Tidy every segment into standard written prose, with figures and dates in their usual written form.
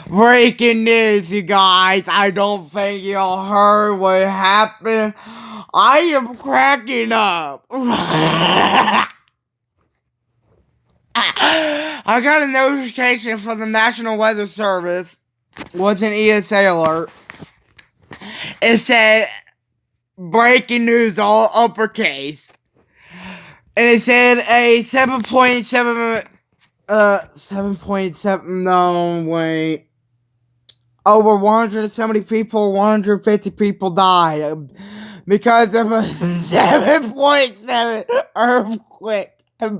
Breaking news, you guys. I don't think y'all heard what happened. I am cracking up. I got a notification from the National Weather Service. Was an ESA alert. It said breaking news, all uppercase. And it said a 7.7 7.7, no, wait. Over 170 people, 150 people died because of a 7.7 earthquake,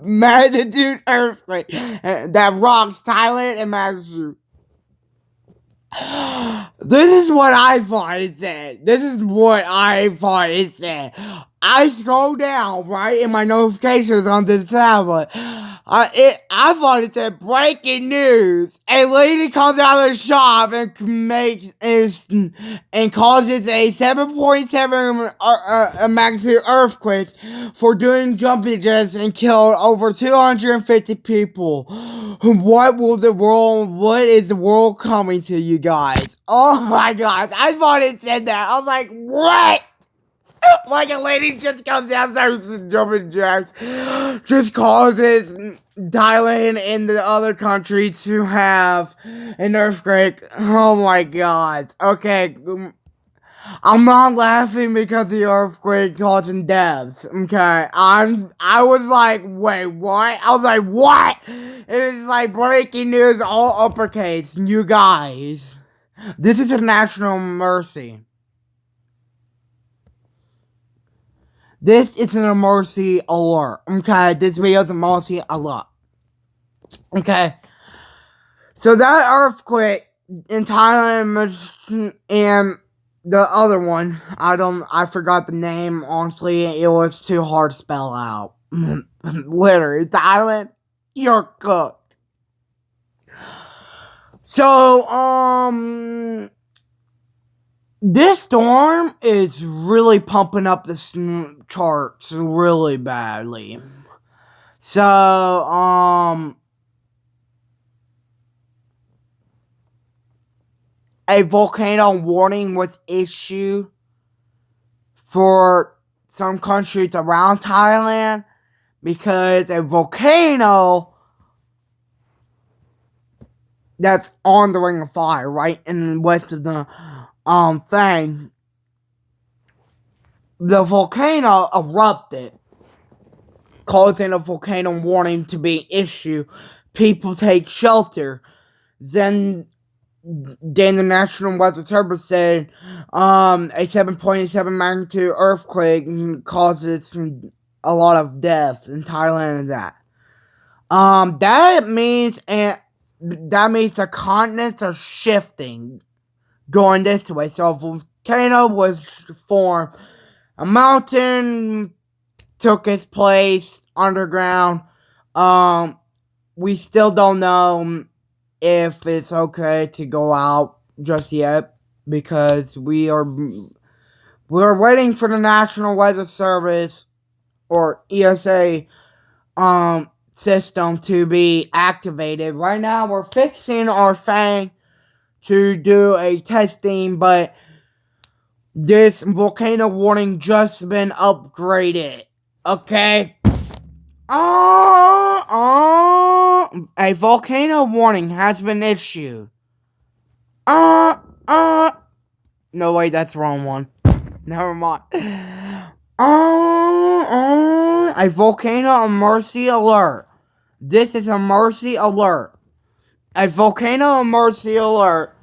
magnitude earthquake that rocks Thailand and Malaysia. This is what I thought it said. I scroll down, right, in my notifications on this tablet. I thought it said breaking news. A lady comes out of the shop and causes a 7.7 magnitude earthquake for doing jumping jacks and killed over 250 people. What is the world coming to, you guys? Oh my gosh, I thought it said that. I was like, what? Like a lady just comes out and starts jumping jacks, just causes Thailand and the other country to have an earthquake. Oh my god. Okay, I'm not laughing because the earthquake causing deaths. Okay, I was like, wait, what? I was like, what? It's like breaking news, all uppercase. You guys, this is a national mercy. This is an emergency alert, okay? This video is an emergency alert, okay? So that earthquake in Thailand and the other one, I forgot the name, honestly. It was too hard to spell out. Literally, Thailand, you're cooked. So, this storm is really pumping up the charts really badly. So, a volcano warning was issued for some countries around Thailand because a volcano that's on the Ring of Fire, right in the west of the thing, the volcano erupted, causing a volcano warning to be issued. People take shelter. Then the National Weather Service said a 7.7 magnitude earthquake causes a lot of deaths in Thailand and that. That means the continents are shifting, going this way. So a volcano was formed, a mountain took its place underground. We still don't know if it's okay to go out just yet because we're waiting for the National Weather Service or ESA system to be activated. Right now we're fixing our thing to do a testing, but this volcano warning just been upgraded. Okay? A volcano warning has been issued. No, wait, that's the wrong one. Never mind. A volcano emergency alert. This is a emergency alert. A volcano emergency alert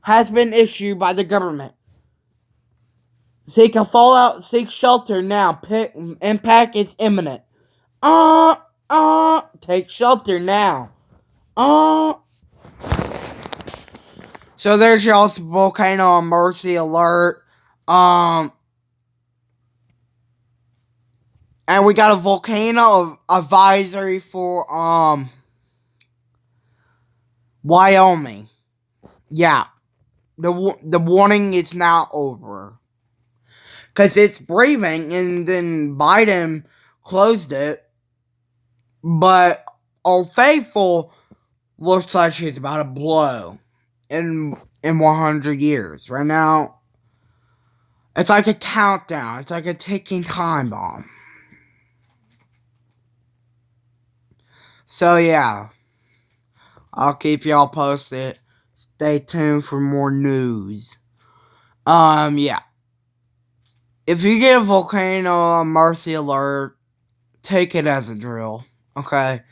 has been issued by the government. Seek shelter now. Impact is imminent. Take shelter now. So there's your volcano emergency alert. And we got a volcano advisory for Wyoming. Yeah. The warning is now over. Because it's breathing, and then Biden closed it. But Old Faithful looks like she's about to blow. in 100 years. Right now, it's like a countdown. It's like a ticking time bomb. So yeah, I'll keep y'all posted. Stay tuned for more news. Yeah. If you get a volcano emergency alert, take it as a drill. Okay?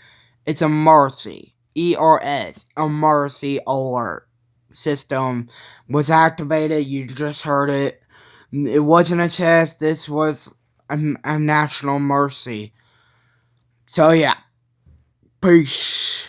It's a mercy. ERS. Emergency alert system was activated. You just heard it. It wasn't a test. This was a national mercy. So yeah. Peace.